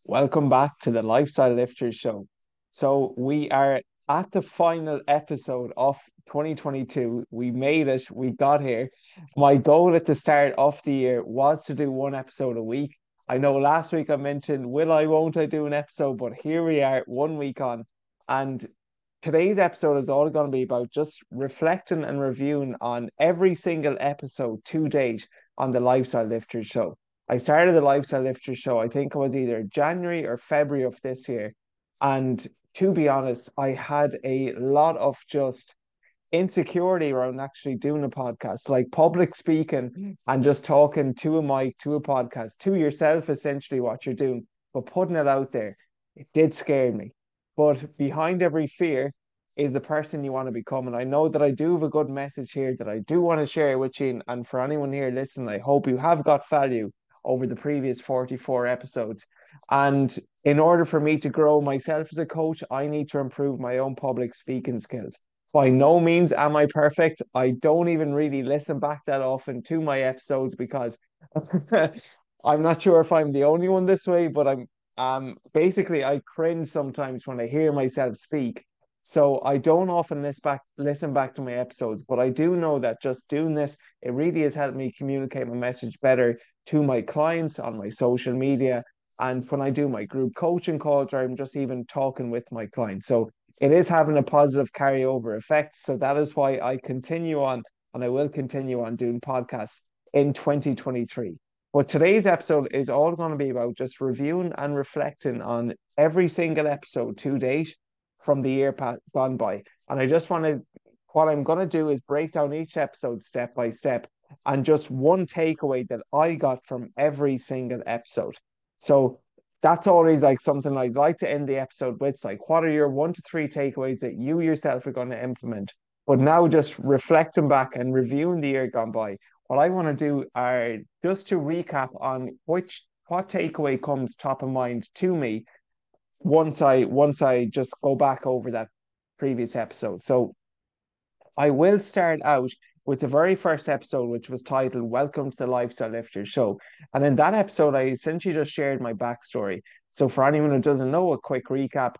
Welcome back to the Lifestyle Lifters Show. So we are at the final episode of 2022. We made it. We got here. My goal at the start of the year was to do one episode a week. I know last week I mentioned, won't I do an episode? But here we are, 1 week on. And today's episode is all going to be about just reflecting and reviewing on every single episode to date on the Lifestyle Lifters Show. I started the Lifestyle Lifters Show, I think it was either January or February of this year. And to be honest, I had a lot of just insecurity around actually doing a podcast, like public speaking and just talking to a mic, to a podcast, to yourself, essentially what you're doing, but putting it out there. It did scare me. But behind every fear is the person you want to become. And I know that I do have a good message here that I do want to share with you. And for anyone here listening, I hope you have got value over the previous 44 episodes. And in order for me to grow myself as a coach, I need to improve my own public speaking skills. By no means am I perfect. I don't even really listen back that often to my episodes because I'm not sure if I'm the only one this way, but I'm basically I cringe sometimes when I hear myself speak. So I don't often listen back to my episodes, but I do know that just doing this, it really has helped me communicate my message better to my clients on my social media. And when I do my group coaching calls, or I'm just even talking with my clients. So it is having a positive carryover effect. So that is why I continue on and I will continue on doing podcasts in 2023. But today's episode is all going to be about just reviewing and reflecting on every single episode to date from the year gone by. And I just want to, what I'm going to do is break down each episode step by step and just one takeaway that I got from every single episode. So that's always like something I'd like to end the episode with. Like, what are your 1 to 3 takeaways that you yourself are going to implement? But now, just reflecting back and reviewing the year gone by, what I want to do are just to recap on what takeaway comes top of mind to me once I just go back over that previous episode. So I will start out with the very first episode, which was titled Welcome to the Lifestyle Lifter Show. And in that episode, I essentially just shared my backstory. So, for anyone who doesn't know, a quick recap.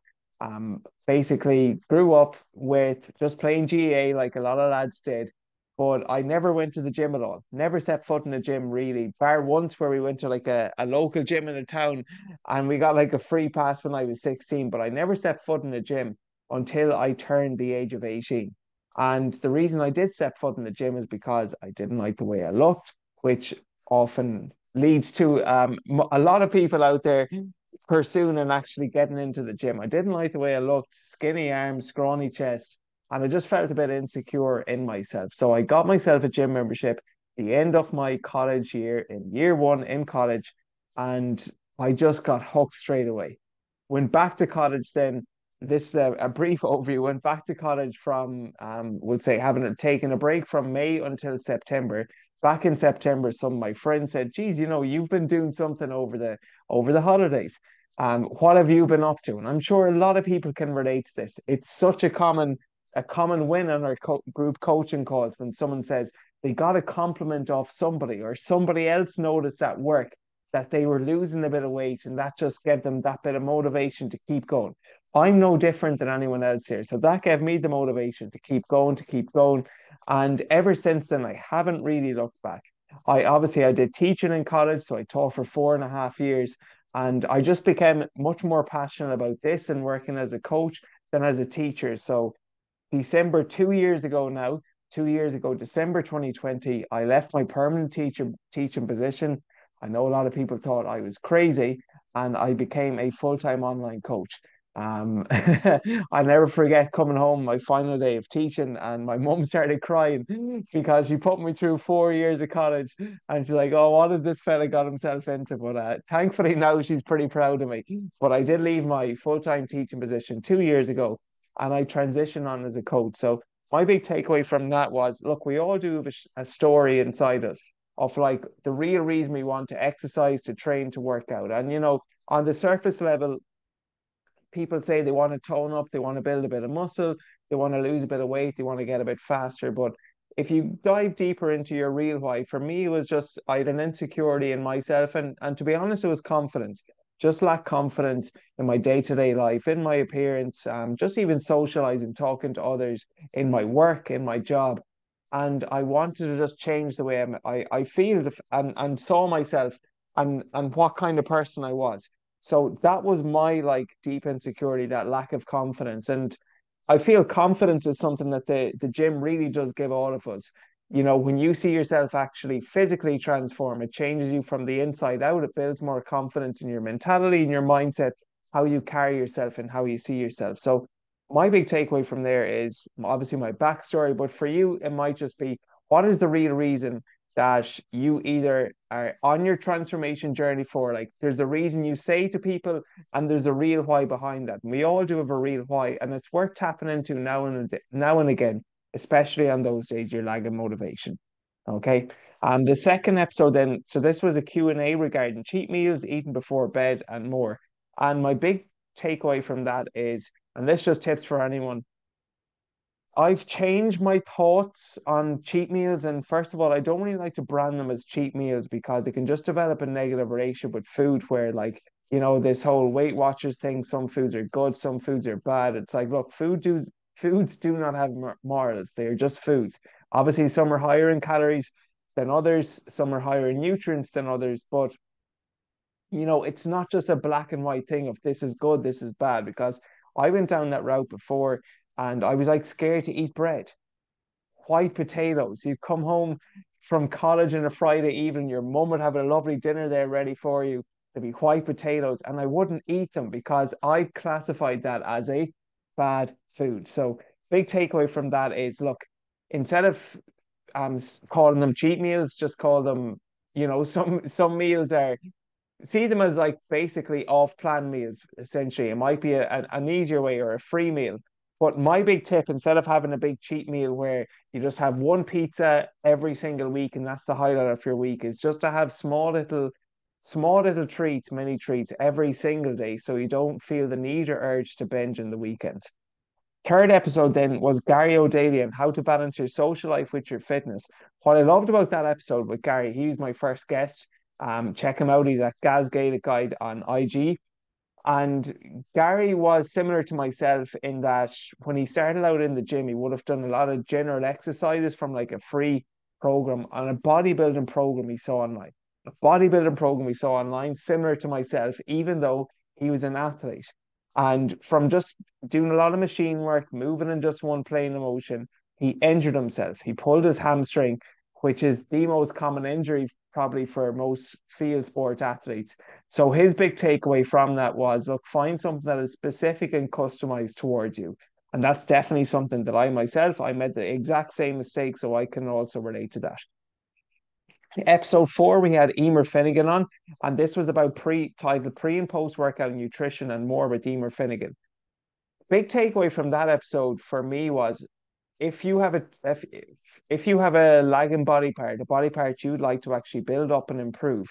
Basically, grew up with just playing GA like a lot of lads did, but I never went to the gym at all. Never set foot in a gym really, bar once where we went to like a local gym in a town and we got like a free pass when I was 16, but I never set foot in a gym until I turned the age of 18. And the reason I did step foot in the gym is because I didn't like the way I looked, which often leads to a lot of people out there pursuing and actually getting into the gym. I didn't like the way I looked, skinny arms, scrawny chest, and I just felt a bit insecure in myself. So I got myself a gym membership the end of my college year, in year one in college, and I just got hooked straight away. Went back to college then, this is a brief overview. Went back to college from we'll say having taken a break from May until September. Back in September, some of my friends said, geez, you've been doing something over the holidays. What have you been up to? And I'm sure a lot of people can relate to this. It's such a common win on our group coaching calls when someone says they got a compliment off somebody or somebody else noticed at work that they were losing a bit of weight and that just gave them that bit of motivation to keep going. I'm no different than anyone else here. So that gave me the motivation to keep going, to keep going. And ever since then, I haven't really looked back. I did teaching in college, so I taught for 4.5 years. And I just became much more passionate about this and working as a coach than as a teacher. So December 2 years ago now, 2 years ago, December 2020, I left my permanent teaching position. I know a lot of people thought I was crazy, and I became a full-time online coach. I never forget coming home my final day of teaching, and my mum started crying because she put me through 4 years of college, and she's like, "Oh, what has this fella got himself into?" But thankfully now she's pretty proud of me. But I did leave my full-time teaching position 2 years ago, and I transitioned on as a coach. So my big takeaway from that was, look, we all do have a story inside us of like the real reason we want to exercise, to train, to work out. And on the surface level, people say they want to tone up, they want to build a bit of muscle, they want to lose a bit of weight, they want to get a bit faster. But if you dive deeper into your real why, for me, it was just I had an insecurity in myself, and to be honest, it was confidence. just lack confidence in my day-to-day life, in my appearance, just even socializing, talking to others, in my work, in my job. And I wanted to just change the way I feel and saw myself and what kind of person I was. So that was my like deep insecurity, that lack of confidence. And I feel confidence is something that the gym really does give all of us. You know, when you see yourself actually physically transform, it changes you from the inside out. It builds more confidence in your mentality and your mindset, how you carry yourself and how you see yourself. So my big takeaway from there is obviously my backstory, but for you, it might just be what is the real reason that you either are on your transformation journey for, like, there's a reason you say to people, and there's a real why behind that. And we all do have a real why, and it's worth tapping into now and again, especially on those days you're lagging motivation. Okay. The second episode then, so this was a Q&A regarding cheat meals, eating before bed, and more. And my big takeaway from that is, and this just tips for anyone, I've changed my thoughts on cheat meals. And first of all, I don't really like to brand them as cheat meals because it can just develop a negative relationship with food where, like, this whole Weight Watchers thing, some foods are good, some foods are bad. It's like, look, foods do not have morals. They are just foods. Obviously, some are higher in calories than others, some are higher in nutrients than others, but it's not just a black and white thing of this is good, this is bad, because I went down that route before and I was like scared to eat bread. White potatoes. You come home from college on a Friday evening, your mum would have a lovely dinner there ready for you. There'd be white potatoes, and I wouldn't eat them because I classified that as a bad food. So, big takeaway from that is, look, instead of calling them cheat meals, just call them, some meals are, see them as like basically off-plan meals, essentially. It might be an easier way or a free meal. But my big tip, instead of having a big cheat meal where you just have one pizza every single week and that's the highlight of your week, is just to have small little treats, mini treats every single day so you don't feel the need or urge to binge in the weekend. Third episode then was Gary O'Daly and how to balance your social life with your fitness. What I loved about that episode with Gary, he was my first guest. Check him out. He's at Gaz Gaelic Guide on IG. And Gary was similar to myself in that when he started out in the gym, he would have done a lot of general exercises from like a free program and a bodybuilding program he saw online. A bodybuilding program he saw online, similar to myself, even though he was an athlete. And from just doing a lot of machine work, moving in just one plane of motion, he injured himself. He pulled his hamstring, which is the most common injury probably for most field sport athletes. So his big takeaway from that was, look, find something that is specific and customized towards you. And that's definitely something that I made the exact same mistake, so I can also relate to that. Episode 4, we had Emer Finnegan on, and this was about titled pre and post workout nutrition and more with Emer Finnegan. Big takeaway from that episode for me was, if you have a if you have a lagging body part, a body part you'd like to actually build up and improve,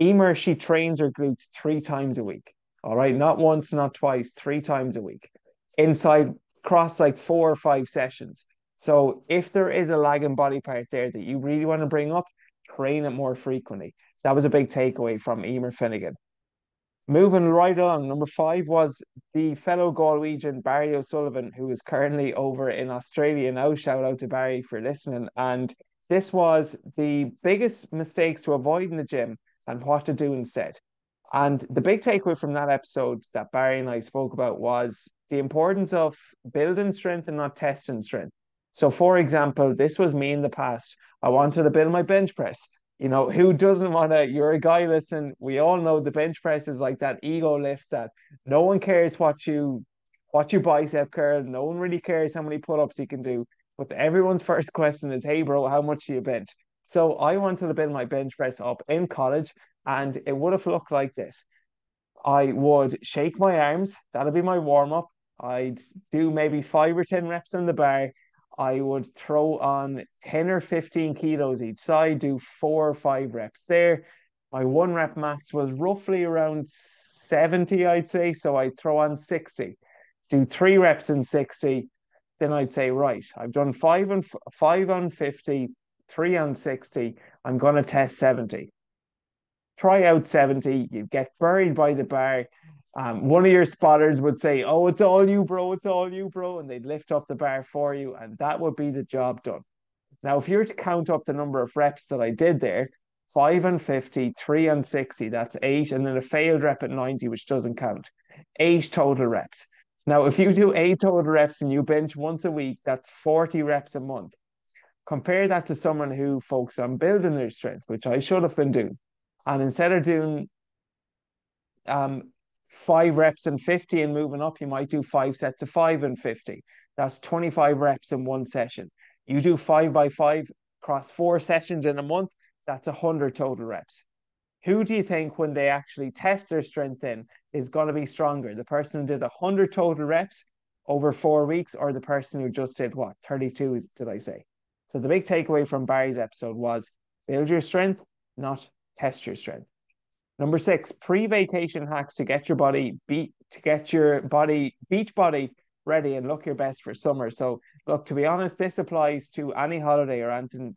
Emer, she trains her glutes 3 times a week. All right, not once, not twice, 3 times a week. Inside cross like 4 or 5 sessions. So if there is a lagging body part there that you really want to bring up, train it more frequently. That was a big takeaway from Emer Finnegan. Moving right on, number 5 was the fellow Galwegian Barry O'Sullivan, who is currently over in Australia now. Shout out to Barry for listening. And this was the biggest mistakes to avoid in the gym and what to do instead. And the big takeaway from that episode that Barry and I spoke about was the importance of building strength and not testing strength. So, for example, this was me in the past. I wanted to build my bench press. Who doesn't want to? You're a guy, listen, we all know the bench press is like that ego lift that no one cares what you bicep curl, no one really cares how many pull-ups you can do. But everyone's first question is, hey bro, how much do you bench? So I wanted to build my bench press up in college, and it would have looked like this. I would shake my arms, that'll be my warm-up. I'd do maybe 5 or 10 reps on the bar. I would throw on 10 or 15 kilos each side, do 4 or 5 reps there. My 1 rep max was roughly around 70, I'd say. So I'd throw on 60, do 3 reps in 60. Then I'd say, right, I've done five on 50, 3 on 60. I'm going to test 70. try out 70, you'd get buried by the bar. One of your spotters would say, "Oh, it's all you, bro. It's all you, bro." And they'd lift up the bar for you, and that would be the job done. Now, if you were to count up the number of reps that I did there, 5 on 50, 3 on 60, that's eight, and then a failed rep at 90, which doesn't count. Eight total reps. Now, if you do eight total reps and you bench once a week, that's 40 reps a month. Compare that to someone who focuses on building their strength, which I should have been doing. And instead of doing 5 reps and 50 and moving up, you might do 5 sets of 5 and 50. That's 25 reps in one session. You do 5 by 5 across 4 sessions in a month, that's 100 total reps. Who do you think, when they actually test their strength in, is going to be stronger? The person who did 100 total reps over 4 weeks, or the person who just did what? 32, did I say? So the big takeaway from Barry's episode was build your strength, not test your strength. Number 6, pre-vacation hacks to get your beach body ready and look your best for summer. So look, to be honest, this applies to any holiday or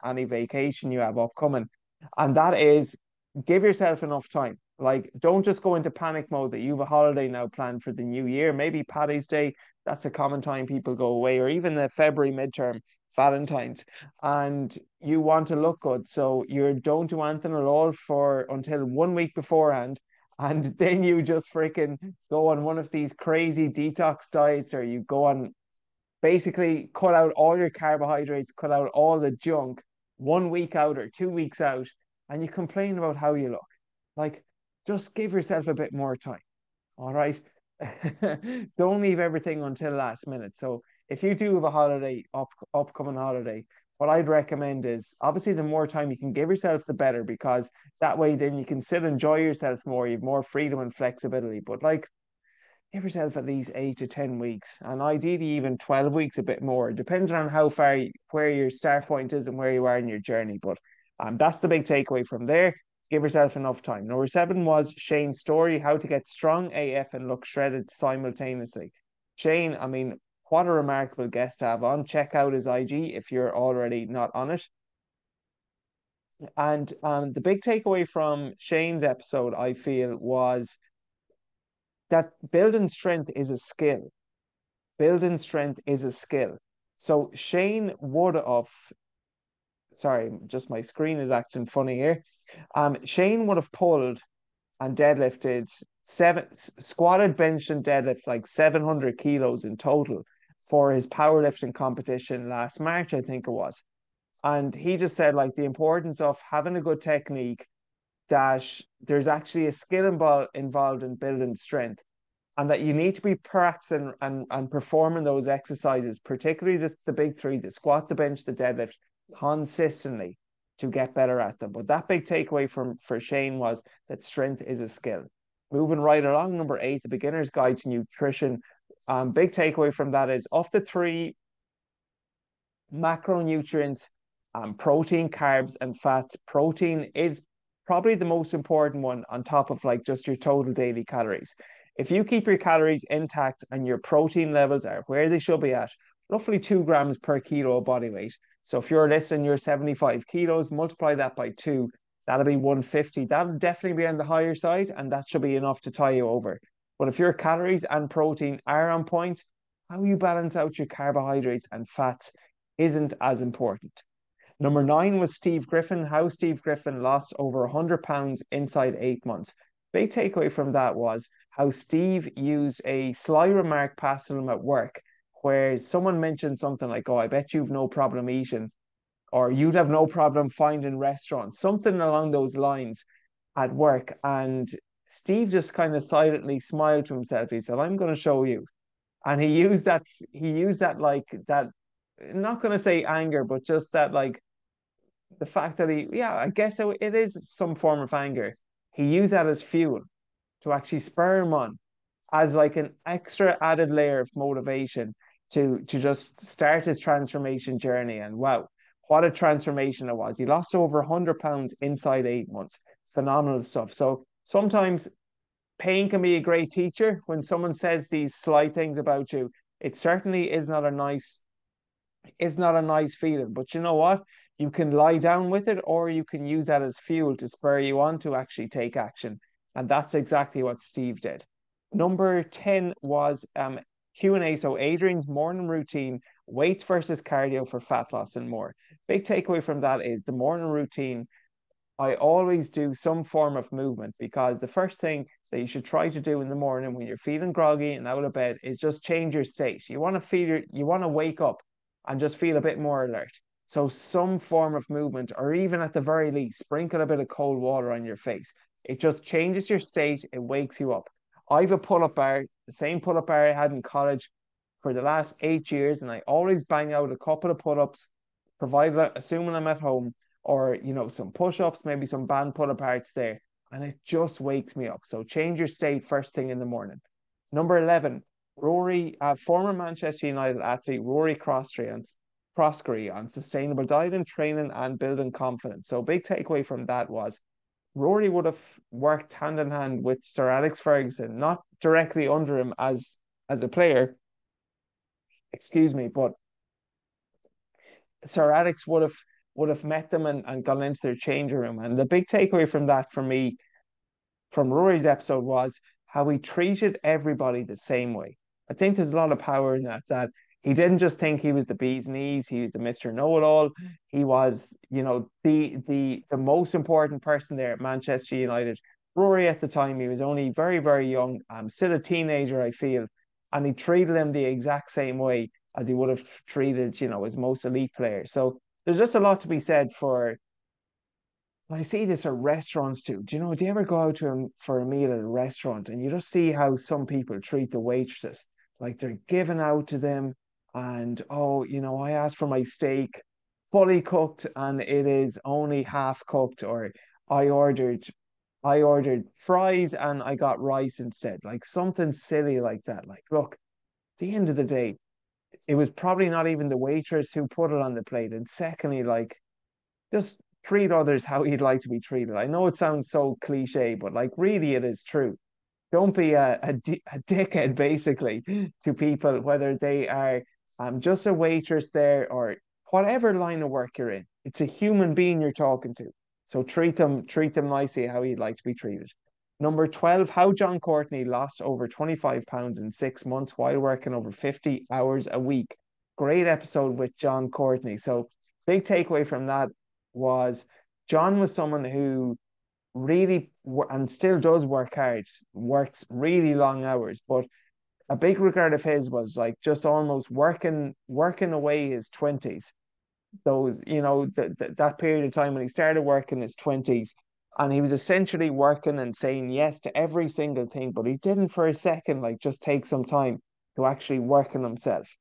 any vacation you have upcoming. And that is, give yourself enough time. Like, don't just go into panic mode that you have a holiday now planned for the new year. Maybe Paddy's Day, that's a common time people go away, or even the February midterm, Valentine's, and you want to look good. So you don't do anything at all for until 1 week beforehand. And then you just freaking go on one of these crazy detox diets, or you go on, basically cut out all your carbohydrates, cut out all the junk 1 week out or 2 weeks out, and you complain about how you look. Like, just give yourself a bit more time. All right. Don't leave everything until last minute. So if you do have a upcoming holiday, what I'd recommend is, obviously, the more time you can give yourself, the better, because that way then you can still enjoy yourself more. You have more freedom and flexibility. But like, give yourself at least 8 to 10 weeks, and ideally even 12 weeks, a bit more, depending on how far where your start point is and where you are in your journey. But that's the big takeaway from there. Give yourself enough time. Number 7 was Shane's story, how to get strong AF and look shredded simultaneously. Shane, I mean, what a remarkable guest to have on. Check out his IG if you're already not on it. And the big takeaway from Shane's episode, I feel, was that building strength is a skill. Building strength is a skill. So Shane would have, sorry, just my screen is acting funny here. Shane would have pulled and deadlifted squatted, benched, and deadlift like 700 kilos in total for his powerlifting competition last March, I think it was. And he just said, like, the importance of having a good technique, that there's actually a skill involved in building strength, and that you need to be practicing and performing those exercises, particularly the big three, the squat, the bench, the deadlift, consistently to get better at them. But that big takeaway for Shane was that strength is a skill. Moving right along, number 8, the beginner's guide to nutrition. Big takeaway from that is, of the 3 macronutrients, protein, carbs, and fats, protein is probably the most important one, on top of like just your total daily calories. If you keep your calories intact and your protein levels are where they should be at, roughly 2 grams per kilo of body weight. So if you're listing your 75 kilos, multiply that by 2, that'll be 150. That'll definitely be on the higher side, and that should be enough to tie you over. But if your calories and protein are on point, how you balance out your carbohydrates and fats isn't as important. Number 9 was Steve Griffin, how Steve Griffin lost over 100 pounds inside 8 months. Big takeaway from that was how Steve used a sly remark passed to him at work, where someone mentioned something like, "Oh, I bet you've no problem eating," or "You'd have no problem finding restaurants," something along those lines at work. And Steve just kind of silently smiled to himself. He said, "I'm going to show you." And he used that like that, not going to say anger, but just that, like, the fact that I guess so, it is some form of anger. He used that as fuel to actually spur him on, as like an extra added layer of motivation to just start his transformation journey. And wow, what a transformation it was. He lost over 100 pounds inside 8 months. Phenomenal stuff. So sometimes pain can be a great teacher. When someone says these slight things about you, it certainly is not a nice feeling. But you know what? You can lie down with it, or you can use that as fuel to spur you on to actually take action. And that's exactly what Steve did. Number 10 was Q&A. So Adrian's morning routine, weights versus cardio for fat loss and more. Big takeaway from that is the morning routine. I always do some form of movement, because the first thing that you should try to do in the morning when you're feeling groggy and out of bed is just change your state. You want to wake up and just feel a bit more alert. So some form of movement, or even at the very least, sprinkle a bit of cold water on your face. It just changes your state. It wakes you up. I have a pull-up bar, the same pull-up bar I had in college for the last 8 years, and I always bang out a couple of pull-ups, provided, assuming I'm at home, or some push-ups, maybe some band pull-aparts there, and it just wakes me up. So change your state first thing in the morning. Number 11, Rory, former Manchester United athlete Rory Croskery on sustainable dieting, training, and building confidence. So big takeaway from that was Rory would have worked hand in hand with Sir Alex Ferguson, not directly under him as a player, excuse me, but Sir Alex would have met them and gone into their changing room. And the big takeaway from that for me, from Rory's episode, was how he treated everybody the same way. I think there's a lot of power in that he didn't just think he was the bee's knees, he was the Mr. Know-it-all. He was, the most important person there at Manchester United. Rory at the time, he was only very, very young, still a teenager, I feel, and he treated him the exact same way as he would have treated, his most elite players. So there's just a lot to be said for. I see this at restaurants too. Do you ever go out for a meal at a restaurant and you just see how some people treat the waitresses? Like they're giving out to them, and oh, I asked for my steak fully cooked and it is only half cooked, or I ordered I ordered fries and I got rice instead. Like something silly like that. Like, look, at the end of the day, it was probably not even the waitress who put it on the plate. And secondly, like, just treat others how you'd like to be treated. I know it sounds so cliche, but like really it is true. Don't be a dickhead basically to people, whether they are just a waitress there or whatever line of work you're in. It's a human being you're talking to. So treat them nicely how you'd like to be treated. Number 12, how John Courtney lost over 25 pounds in 6 months while working over 50 hours a week. Great episode with John Courtney. So big takeaway from that was John was someone who really and still does work hard, works really long hours, but a big regret of his was like just almost working away his 20s. Those, that period of time when he started working in his 20s, and he was essentially working and saying yes to every single thing, but he didn't for a second like just take some time to actually work on himself.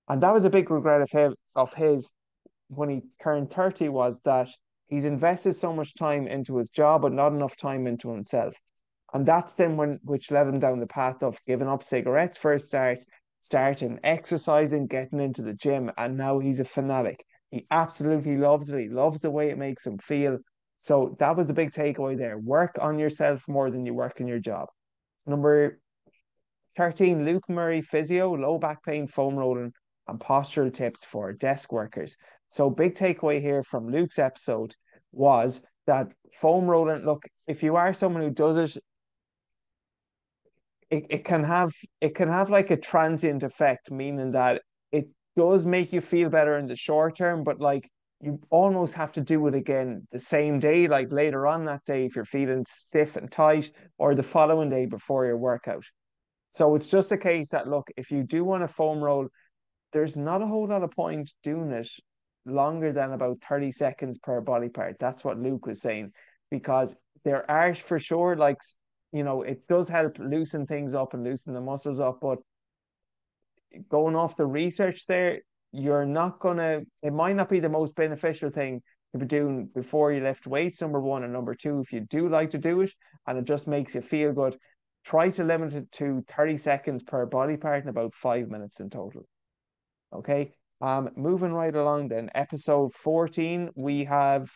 And that was a big regret of his when he turned 30, was that he's invested so much time into his job, but not enough time into himself. And that's then which led him down the path of giving up cigarettes for a start, starting exercising, getting into the gym, and now he's a fanatic. He absolutely loves it. He loves the way it makes him feel. So that was the big takeaway there. Work on yourself more than you work in your job. Number 13, Luke Murray physio, low back pain, foam rolling, and postural tips for desk workers. So big takeaway here from Luke's episode was that foam rolling, look, if you are someone who does it, it can have like a transient effect, meaning that it does make you feel better in the short term, but like you almost have to do it again the same day, like later on that day if you're feeling stiff and tight, or the following day before your workout. So it's just a case that, look, if you do want a foam roll, there's not a whole lot of point doing it longer than about 30 seconds per body part. That's what Luke was saying, because there are for sure, like, it does help loosen things up and loosen the muscles up. But going off the research there, it might not be the most beneficial thing to be doing before you lift weights, number one. And number two, if you do like to do it and it just makes you feel good, try to limit it to 30 seconds per body part and about 5 minutes in total. Okay. Moving right along then, episode 14, we have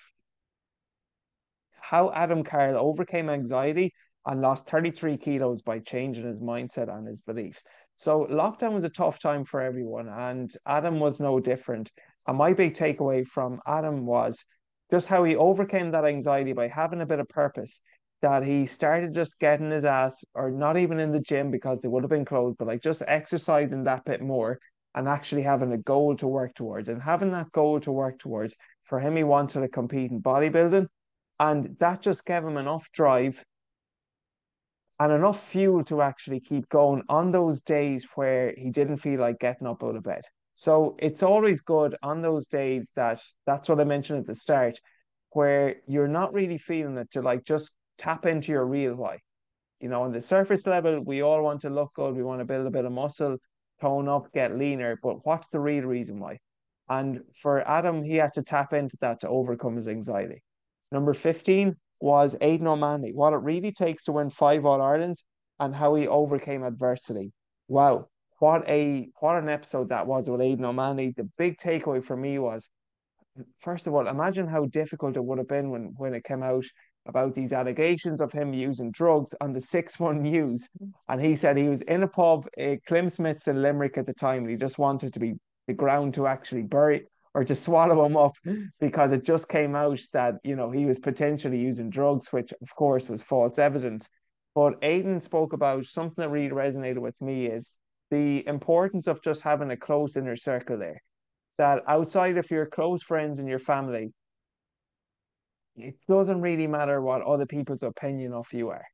how Adam Carroll overcame anxiety and lost 33 kilos by changing his mindset and his beliefs. So lockdown was a tough time for everyone, and Adam was no different. And my big takeaway from Adam was just how he overcame that anxiety by having a bit of purpose. That he started just getting his ass, or not even in the gym because they would have been closed, but like just exercising that bit more and actually having a goal to work towards. And having that goal to work towards, for him, he wanted to compete in bodybuilding. And that just gave him enough drive and enough fuel to actually keep going on those days where he didn't feel like getting up out of bed. So it's always good on those days that that's what I mentioned at the start, where you're not really feeling it to like just tap into your real why. On the surface level, we all want to look good, we want to build a bit of muscle, tone up, get leaner, but what's the real reason why? And for Adam, he had to tap into that to overcome his anxiety. Number 15 was Aidan O'Mahony, what it really takes to win 5 All-Irelands and how he overcame adversity. Wow, what an episode that was with Aidan O'Mahony. The big takeaway for me was, first of all, imagine how difficult it would have been when it came out about these allegations of him using drugs on the 6-1 news. And he said he was in a pub, Clem in Limerick at the time, and he just wanted to be the ground to actually bury or to swallow him up because it just came out that, he was potentially using drugs, which of course was false evidence. But Aidan spoke about something that really resonated with me is the importance of just having a close inner circle there, that outside of your close friends and your family, it doesn't really matter what other people's opinion of you are.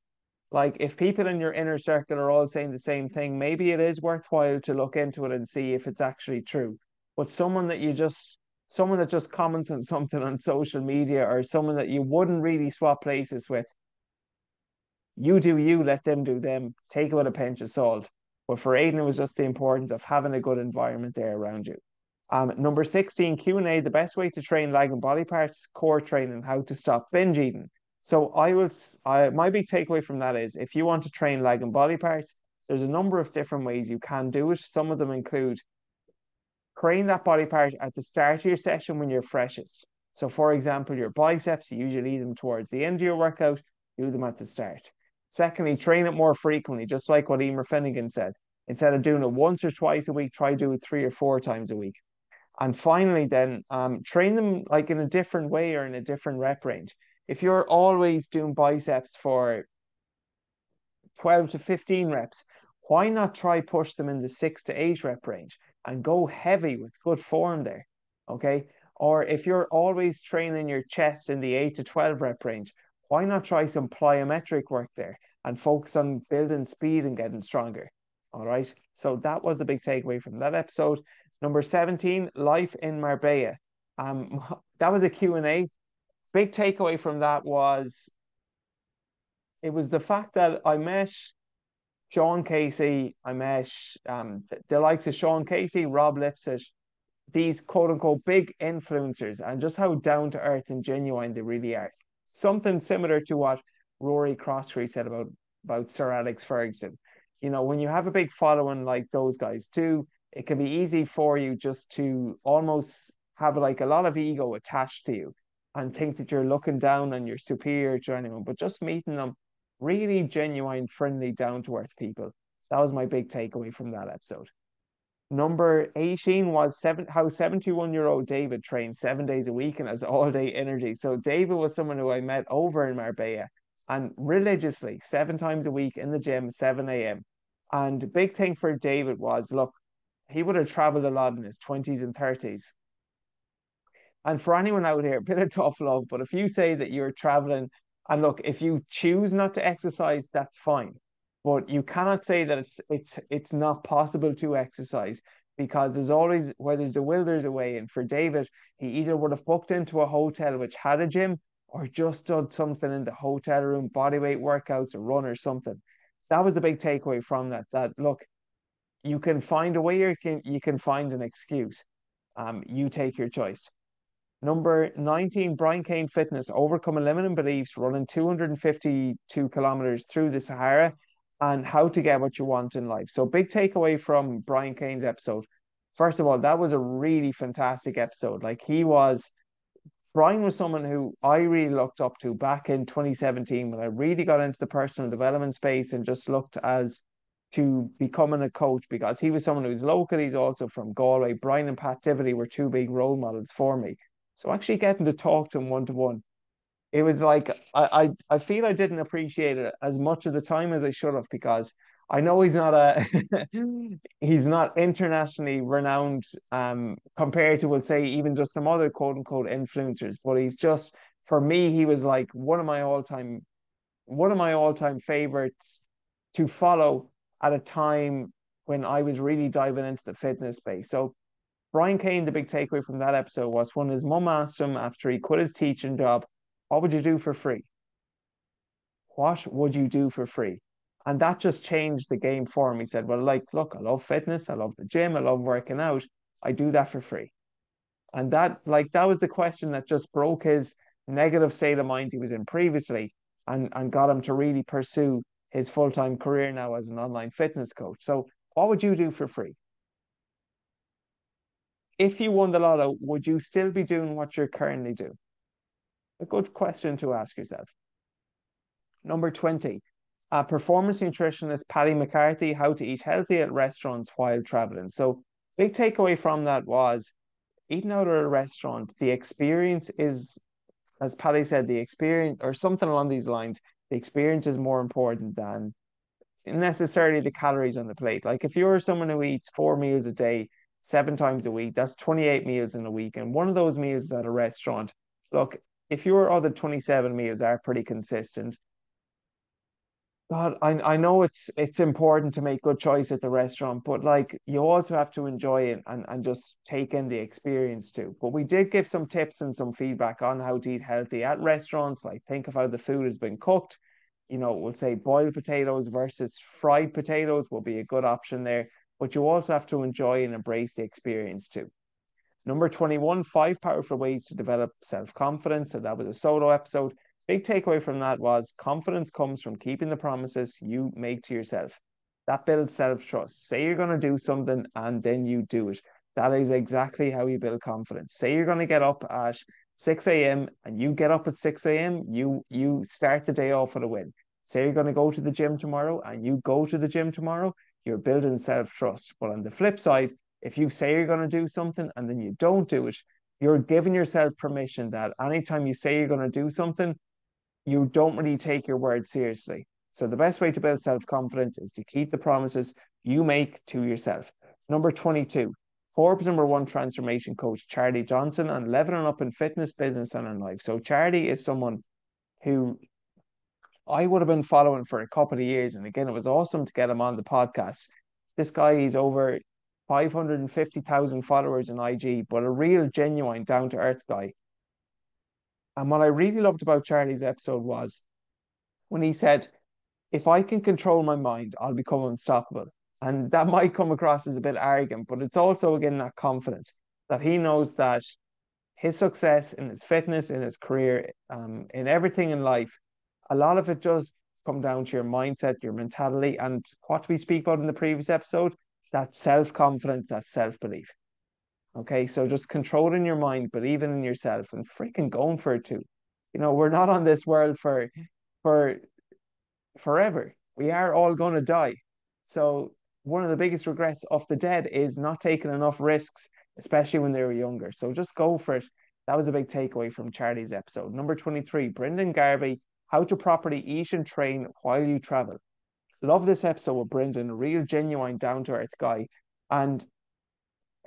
Like if people in your inner circle are all saying the same thing, maybe it is worthwhile to look into it and see if it's actually true. But someone that just comments on something on social media, or someone that you wouldn't really swap places with, you do you, let them do them. Take it with a pinch of salt. But for Aidan, it was just the importance of having a good environment there around you. Number 16, Q&A, the best way to train leg and body parts, core training, how to stop binge eating. So my big takeaway from that is if you want to train leg and body parts, there's a number of different ways you can do it. Some of them include train that body part at the start of your session when you're freshest. So for example, your biceps, you usually lead them towards the end of your workout, do them at the start. Secondly, train it more frequently, just like what Emer Finnegan said. Instead of doing it once or twice a week, try do it 3 or 4 times a week. And finally, then train them like in a different way or in a different rep range. If you're always doing biceps for 12 to 15 reps, why not try push them in the 6 to 8 rep range and go heavy with good form there? Okay. Or if you're always training your chest in the 8 to 12 rep range, why not try some plyometric work there and focus on building speed and getting stronger? All right. So that was the big takeaway from that episode. Number 17, life in Marbella. That was a Q&A. Big takeaway from that was it was the fact that I met Sean Casey, I met the likes of Sean Casey, Rob Lipsett, these quote unquote big influencers, and just how down to earth and genuine they really are. Something similar to what Rory Crosstree said about Sir Alex Ferguson. When you have a big following like those guys do, it can be easy for you just to almost have like a lot of ego attached to you and think that you're looking down and you're superior to anyone. But just meeting them, really genuine, friendly, down to earth people. That was my big takeaway from that episode. Number 18 was how 71-year-old David trains 7 days a week and has all day energy. So David was someone who I met over in Marbella and religiously 7 times a week in the gym, 7 a.m. And the big thing for David was, look, he would have traveled a lot in his 20s and 30s. And for anyone out here, a bit of tough love, but if you say that you're traveling, and look, if you choose not to exercise, that's fine. But you cannot say that it's not possible to exercise, because there's always, where there's a will, there's a way. And for David, he either would have booked into a hotel which had a gym, or just done something in the hotel room, bodyweight workouts, a run or something. That was the big takeaway from that. That look, you can find a way, or you can find an excuse. You take your choice. Number 19, Brian Kane Fitness, overcoming limiting beliefs, running 252 kilometers through the Sahara, and how to get what you want in life. So big takeaway from Brian Kane's episode. First of all, that was a really fantastic episode. Brian was someone who I really looked up to back in 2017 when I really got into the personal development space and just looked as to becoming a coach because he was someone who's local. He's also from Galway. Brian and Pat Divity were two big role models for me. So actually getting to talk to him one to one, it was like I feel I didn't appreciate it as much of the time as I should have because I know he's not a he's not internationally renowned compared to, we'll say, even just some other quote unquote influencers, but he's just, for me, he was like one of my all time favorites to follow at a time when I was really diving into the fitness space. So Brian Kane, the big takeaway from that episode was when his mum asked him after he quit his teaching job, what would you do for free? What would you do for free? And that just changed the game for him. He said, well, like, look, I love fitness, I love the gym, I love working out. I do that for free. And that was the question that just broke his negative state of mind he was in previously and got him to really pursue his full-time career now as an online fitness coach. So what would you do for free? If you won the lotto, would you still be doing what you're currently doing? A good question to ask yourself. Number 20, performance nutritionist Paddy McCarthy, how to eat healthy at restaurants while traveling. So big takeaway from that was eating out at a restaurant, the experience is, as Paddy said, the experience, or something along these lines, the experience is more important than necessarily the calories on the plate. Like if you're someone who eats 4 meals a day, 7 times a week, that's 28 meals in a week. And one of those meals is at a restaurant. Look, if your other 27 meals are pretty consistent, God, I know it's important to make good choice at the restaurant, but like you also have to enjoy it and just take in the experience too. But we did give some tips and some feedback on how to eat healthy at restaurants. Like think of how the food has been cooked. We'll say boiled potatoes versus fried potatoes will be a good option there. But you also have to enjoy and embrace the experience too. Number 21, 5 powerful ways to develop self-confidence. So that was a solo episode. Big takeaway from that was confidence comes from keeping the promises you make to yourself. That builds self-trust. Say you're going to do something and then you do it. That is exactly how you build confidence. Say you're going to get up at 6 a.m. and you get up at 6 a.m., you start the day off with a win. Say you're going to go to the gym tomorrow and you go to the gym tomorrow, you're building self-trust. But on the flip side, if you say you're going to do something and then you don't do it, you're giving yourself permission that anytime you say you're going to do something, you don't really take your word seriously. So the best way to build self-confidence is to keep the promises you make to yourself. Number 22, Forbes #1 transformation coach, Charlie Johnson, and leveling up in fitness, business, and in life. So Charlie is someone who I would have been following for a couple of years. And again, it was awesome to get him on the podcast. This guy, he's over 550,000 followers in IG, but a real, genuine, down to earth guy. And what I really loved about Charlie's episode was when he said, if I can control my mind, I'll become unstoppable. And that might come across as a bit arrogant, but it's also, again, that confidence that he knows that his success in his fitness, in his career, in everything in life, a lot of it does come down to your mindset, your mentality, and what we speak about in the previous episode, that self-confidence, that self-belief. Okay, so just controlling your mind, believing in yourself, and freaking going for it too. We're not on this world for forever. We are all going to die. So one of the biggest regrets of the dead is not taking enough risks, especially when they were younger. So just go for it. That was a big takeaway from Charlie's episode. Number 23, Brendan Garvey, how to properly eat and train while you travel. Love this episode with Brendan, a real genuine down to earth guy. And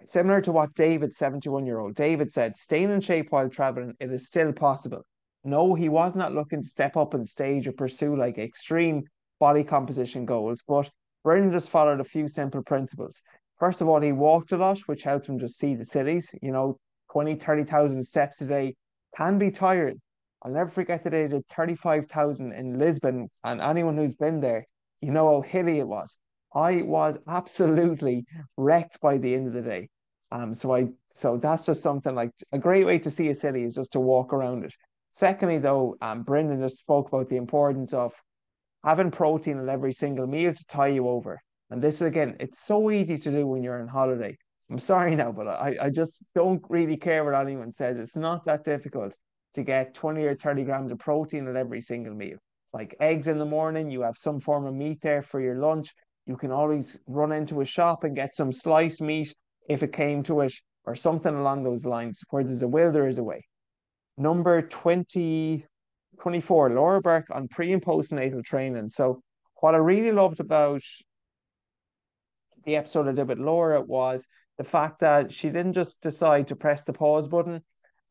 similar to what David, 71-year-old David said, staying in shape while traveling, it is still possible. No, he was not looking to step up on stage or pursue like extreme body composition goals, but Brendan just followed a few simple principles. First of all, he walked a lot, which helped him just see the cities. 20, 30,000 steps a day can be tiring. I'll never forget the day I did 35,000 in Lisbon, and anyone who's been there, you know how hilly it was. I was absolutely wrecked by the end of the day. So that's just something like a great way to see a city is just to walk around it. Secondly, though, Brendan just spoke about the importance of having protein in every single meal to tie you over. And this, again, it's so easy to do when you're on holiday. I'm sorry now, but I just don't really care what anyone says. It's not that difficult to get 20 or 30 grams of protein at every single meal. Like eggs in the morning, you have some form of meat there for your lunch. You can always run into a shop and get some sliced meat if it came to it, or something along those lines. Where there's a will, there is a way. Number 24, Laura Burke on pre and postnatal training. So what I really loved about the episode I did with Laura was the fact that she didn't just decide to press the pause button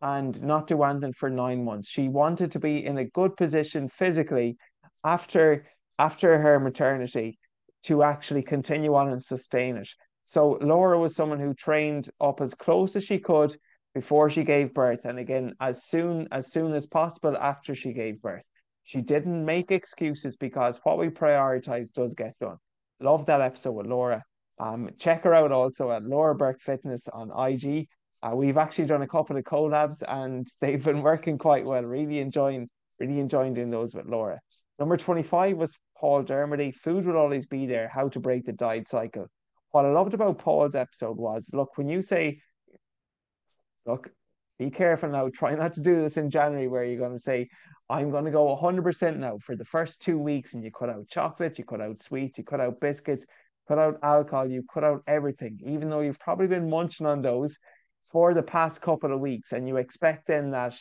and not do anything for 9 months. She wanted to be in a good position physically after her maternity to actually continue on and sustain it. So Laura was someone who trained up as close as she could before she gave birth, and again as soon as possible after she gave birth. She didn't make excuses because what we prioritize does get done. Love that episode with Laura. Check her out also at Laura Burke Fitness on IG. We've actually done a couple of collabs and they've been working quite well. Really enjoying doing those with Laura. Number 25 was Paul Dermody. Food will always be there. How to break the diet cycle. What I loved about Paul's episode was, look, when you say, look, be careful now. Try not to do this in January where you're going to say, I'm going to go 100% now for the first 2 weeks, and you cut out chocolate, you cut out sweets, you cut out biscuits, cut out alcohol, you cut out everything, even though you've probably been munching on those for the past couple of weeks. And you expect then that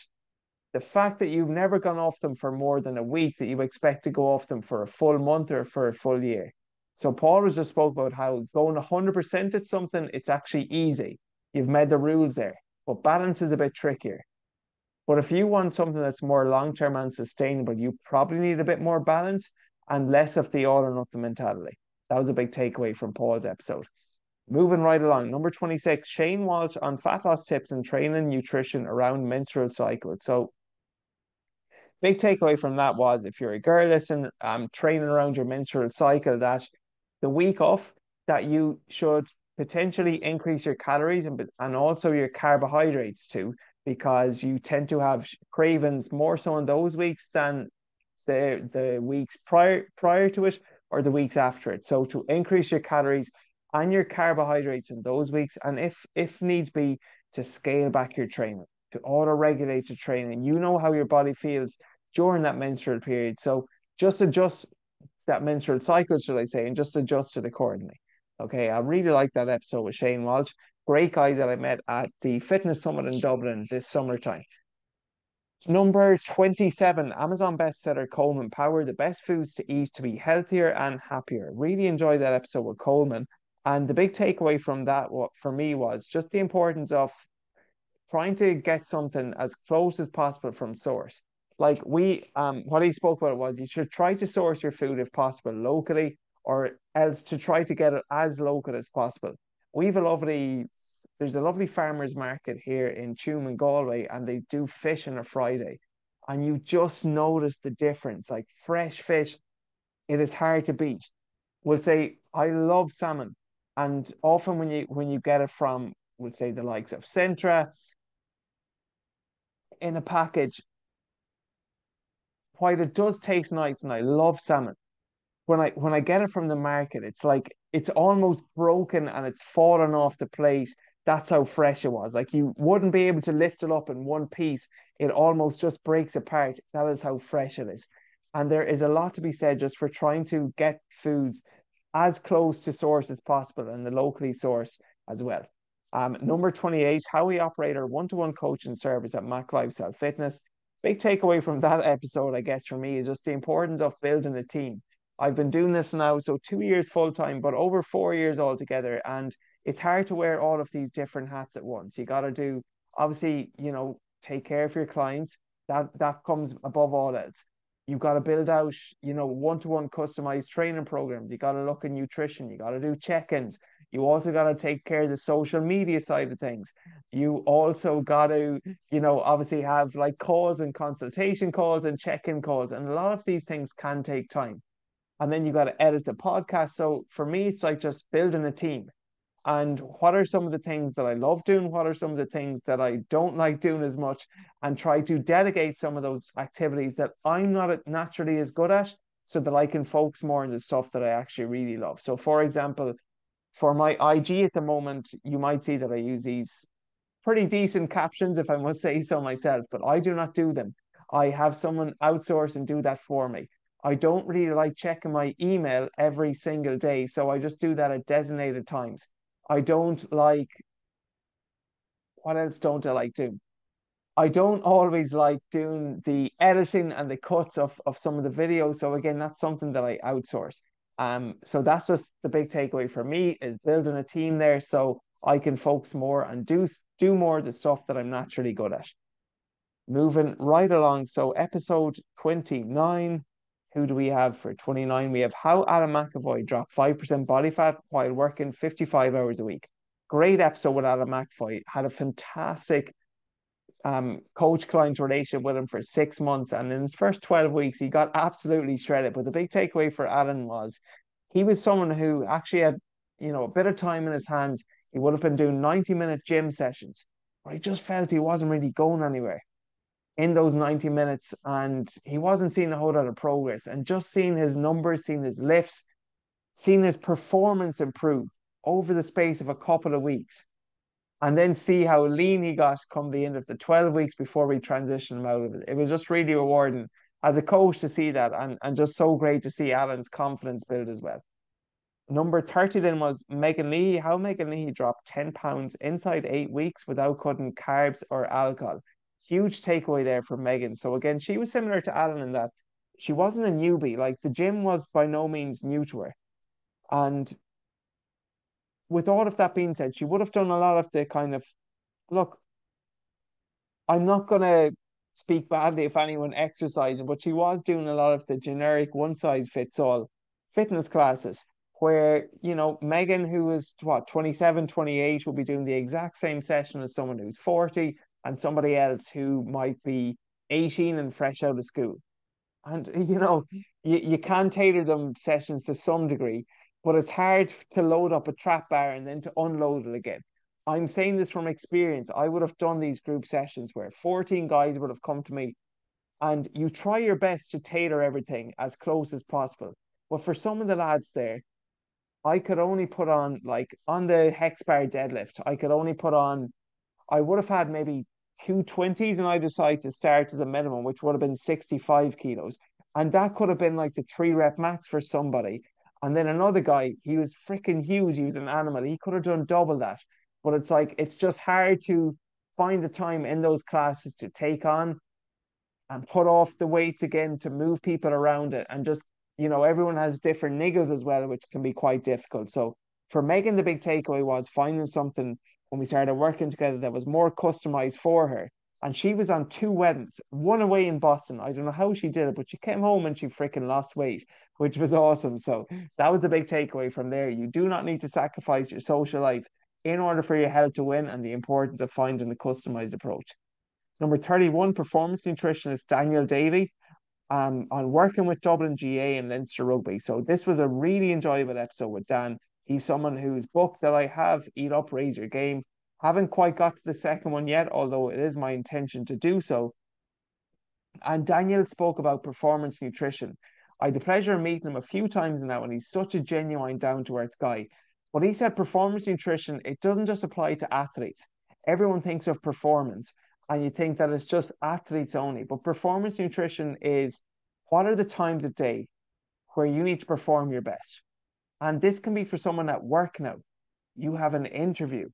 the fact that you've never gone off them for more than a week, that you expect to go off them for a full month or for a full year. So Paul was just spoke about how going 100% at something, it's actually easy. You've made the rules there, but balance is a bit trickier. But if you want something that's more long-term and sustainable, you probably need a bit more balance and less of the all or nothing mentality. That was a big takeaway from Paul's episode. Moving right along, number 26, Shane Walsh on fat loss tips and training nutrition around menstrual cycle. So big takeaway from that was, if you're a girl, listen, training around your menstrual cycle, that the week off, that you should potentially increase your calories and also your carbohydrates too, because you tend to have cravings more so in those weeks than the weeks prior to it or the weeks after it. So to increase your calories and your carbohydrates in those weeks, and if needs be, to scale back your training, to auto regulate your training. You know how your body feels during that menstrual period, so just adjust that menstrual cycle, should I say, and just adjust it accordingly. Okay, I really like that episode with Shane Walsh. Great guy that I met at the Fitness Summit in Dublin this summertime. Number 27, Amazon bestseller Coleman Power, the best foods to eat to be healthier and happier. Really enjoyed that episode with Coleman. And the big takeaway from that for me was just the importance of trying to get something as close as possible from source. Like what he spoke about was you should try to source your food if possible locally, or else to try to get it as local as possible. We've a lovely There's a lovely farmers market here in Tuam and Galway, and they do fish on a Friday. And you just notice the difference. Like fresh fish, it is hard to beat. We'll say, I love salmon. And often when you get it from, we'll say, the likes of Centra in a package, while it does taste nice and I love salmon, when I get it from the market, it's like it's almost broken and it's fallen off the plate. That's how fresh it was. Like you wouldn't be able to lift it up in one piece. It almost just breaks apart. That is how fresh it is. And there is a lot to be said just for trying to get foods as close to source as possible and the locally sourced as well. Number 28, how we operate our one-to-one coaching service at Mac Lifestyle Fitness. Big takeaway from that episode, I guess, for me is just the importance of building a team. I've been doing this now, so 2 years full time, but over 4 years altogether. And it's hard to wear all of these different hats at once. You got to do, obviously, take care of your clients. That comes above all else. You've got to build out, one-to-one customized training programs. You got to look at nutrition. You got to do check-ins. You also got to take care of the social media side of things. You also got to, obviously have like calls and consultation calls and check-in calls. And a lot of these things can take time. And then you got to edit the podcast. So for me, it's like just building a team. And what are some of the things that I love doing? What are some of the things that I don't like doing as much? And try to delegate some of those activities that I'm not naturally as good at, so that I can focus more on the stuff that I actually really love. So for example, for my IG at the moment, you might see that I use these pretty decent captions, if I must say so myself, but I do not do them. I have someone outsource and do that for me. I don't really like checking my email every single day, so I just do that at designated times. I don't like, what else don't I like doing? I don't always like doing the editing and the cuts of some of the videos. So again, that's something that I outsource. So that's just the big takeaway for me is building a team there so I can focus more and do more of the stuff that I'm naturally good at. Moving right along. So episode 29, who do we have for 29? We have how Adam McAvoy dropped 5% body fat while working 55 hours a week. Great episode with Adam McAvoy. Had a fantastic coach client relationship with him for 6 months. And in his first 12 weeks, he got absolutely shredded. But the big takeaway for Alan was he was someone who actually had, a bit of time in his hands. He would have been doing 90-minute gym sessions, but he just felt he wasn't really going anywhere in those 90 minutes. And he wasn't seeing a whole lot of progress. And just seeing his numbers, seeing his lifts, seeing his performance improve over the space of a couple of weeks and then see how lean he got come the end of the 12 weeks before we transitioned him out of it. It was just really rewarding as a coach to see that and just so great to see Alan's confidence build as well. Number 30 then was Megan Lee, how Megan Lee dropped 10 pounds inside 8 weeks without cutting carbs or alcohol. Huge takeaway there for Megan. So again, she was similar to Alan in that she wasn't a newbie. Like the gym was by no means new to her. And with all of that being said, she would have done a lot of the kind of look, I'm not gonna speak badly if anyone exercising, but she was doing a lot of the generic one size fits all fitness classes where, Megan, who was what, 27, 28, will be doing the exact same session as someone who's 40 and somebody else who might be 18 and fresh out of school. And you can tailor them sessions to some degree, but it's hard to load up a trap bar and then to unload it again. I'm saying this from experience. I would have done these group sessions where 14 guys would have come to me, and you try your best to tailor everything as close as possible. But for some of the lads there, I could only put on, like on the hex bar deadlift, I would have had maybe 220s on either side to start as a minimum, which would have been 65 kilos. And that could have been like the 3 rep max for somebody. And then another guy, he was freaking huge. He was an animal. He could have done double that. But it's like, it's just hard to find the time in those classes to take on and put off the weights again to move people around it. And just, everyone has different niggles as well, which can be quite difficult. So for Megan, the big takeaway was finding something when we started working together that was more customized for her. And she was on 2 weddings, one away in Boston. I don't know how she did it, but she came home and she freaking lost weight, which was awesome. So that was the big takeaway from there. You do not need to sacrifice your social life in order for your health to win, and the importance of finding a customized approach. Number 31, performance nutritionist Daniel Davey, on working with Dublin GA and Leinster Rugby. So this was a really enjoyable episode with Dan. He's someone whose book that I have, Eat Up, Raise Your Game. Haven't quite got to the second one yet, although it is my intention to do so. And Daniel spoke about performance nutrition. I had the pleasure of meeting him a few times now, and he's such a genuine, down-to-earth guy. But he said performance nutrition, it doesn't just apply to athletes. Everyone thinks of performance, and you think that it's just athletes only. But performance nutrition is what are the times of day where you need to perform your best? And this can be for someone at work now. You have an interview,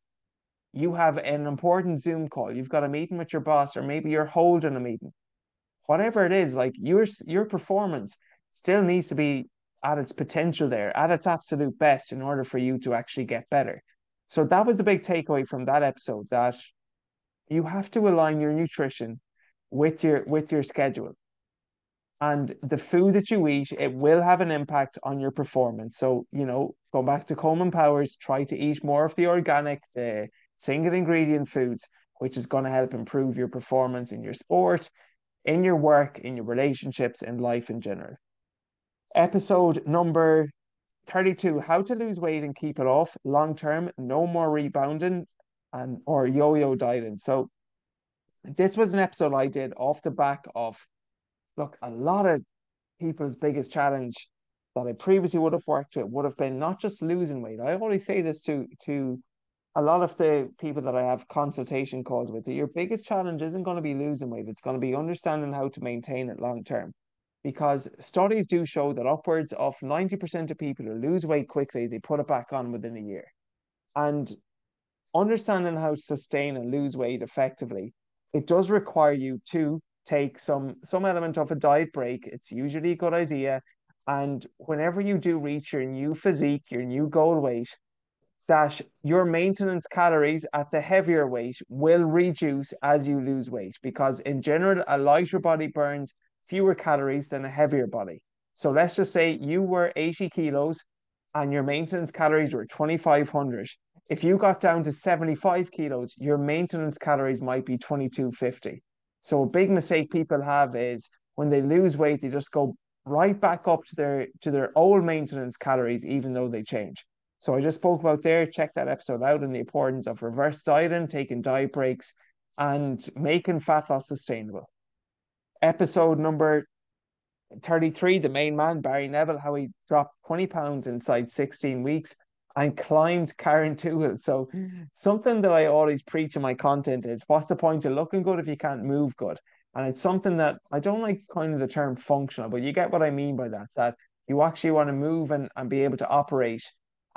you have an important Zoom call, you've got a meeting with your boss, or maybe you're holding a meeting. Whatever it is, like your performance still needs to be at its potential there, at its absolute best in order for you to actually get better. So that was the big takeaway from that episode, that you have to align your nutrition with your schedule. And the food that you eat, it will have an impact on your performance. So, go back to Coleman Powers, try to eat more of the organic, the single ingredient foods, which is going to help improve your performance in your sport, in your work, in your relationships, in life in general. Episode number 32, how to lose weight and keep it off long term, no more rebounding and or yo-yo dieting. So this was an episode I did off the back of, look, a lot of people's biggest challenge that I previously would have worked with would have been not just losing weight. I always say this to a lot of the people that I have consultation calls with, that your biggest challenge isn't going to be losing weight. It's going to be understanding how to maintain it long term. because studies do show that upwards of 90% of people who lose weight quickly, they put it back on within a year. And understanding how to sustain and lose weight effectively, it does require you to take some element of a diet break. It's usually a good idea. And whenever you do reach your new physique, your new goal weight, that your maintenance calories at the heavier weight will reduce as you lose weight because in general a lighter body burns fewer calories than a heavier body. So let's just say you were 80 kilos and your maintenance calories were 2,500. If you got down to 75 kilos, your maintenance calories might be 2,250. So a big mistake people have is when they lose weight, they just go right back up to their old maintenance calories, even though they change. So I just spoke about there, check that episode out and the importance of reverse dieting, taking diet breaks, and making fat loss sustainable. Episode number 33, the main man, Barry Neville, how he dropped 20 pounds inside 16 weeks and climbed Karen Tuchel. So something that I always preach in my content is what's the point of looking good if you can't move good? And it's something that I don't like kind of the term functional, but you get what I mean by that, that you actually want to move and be able to operate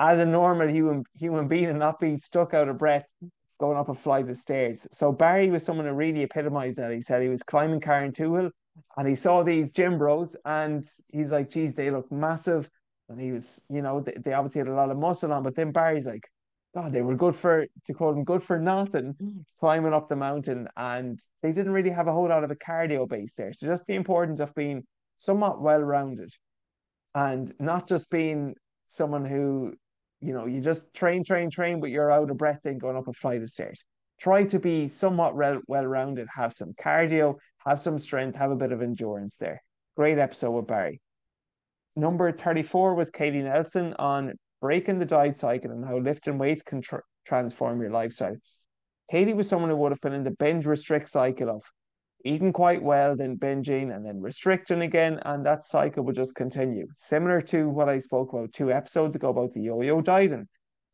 as a normal human being and not be stuck out of breath going up a flight of stairs. So Barry was someone who really epitomized that. He said he was climbing Karen Tuchel and he saw these gym bros and he's like, geez, they look massive. And he was, they obviously had a lot of muscle on, but then Barry's like, oh, they were good for, to quote him, good for nothing climbing up the mountain. And they didn't really have a whole lot of a cardio base there. So just the importance of being somewhat well-rounded and not just being someone who, you just train, but you're out of breath then going up a flight of stairs. Try to be somewhat well-rounded, have some cardio, have some strength, have a bit of endurance there. Great episode with Barry. Number 34 was Katie Nelson on breaking the diet cycle and how lifting weights can transform your lifestyle. Katie was someone who would have been in the binge restrict cycle of eating quite well, then binging, and then restricting again, and that cycle would just continue. Similar to what I spoke about 2 episodes ago about the yo-yo dieting.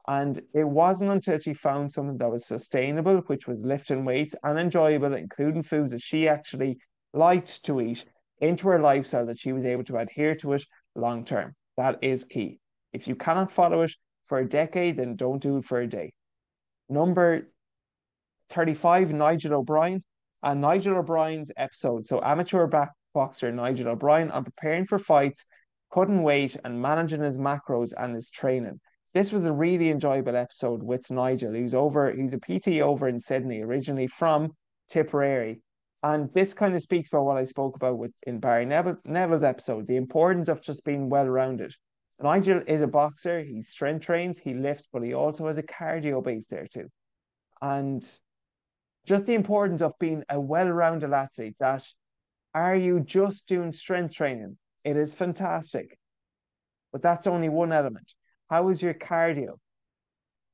And it wasn't until she found something that was sustainable, which was lifting weights and enjoyable, including foods that she actually liked to eat, into her lifestyle that she was able to adhere to it long term. That is key. If you cannot follow it for a decade, then don't do it for a day. Number 35, Nigel O'Brien. And Nigel O'Brien's episode. So amateur boxer Nigel O'Brien on preparing for fights, cutting weight, and managing his macros and his training. This was a really enjoyable episode with Nigel. He's a PT over in Sydney, originally from Tipperary. And this kind of speaks about what I spoke about in Barry Neville's episode, the importance of just being well-rounded. Nigel is a boxer, he strength trains, he lifts, but he also has a cardio base there too. And just the importance of being a well-rounded athlete, that are you just doing strength training? It is fantastic, but that's only one element. How is your cardio?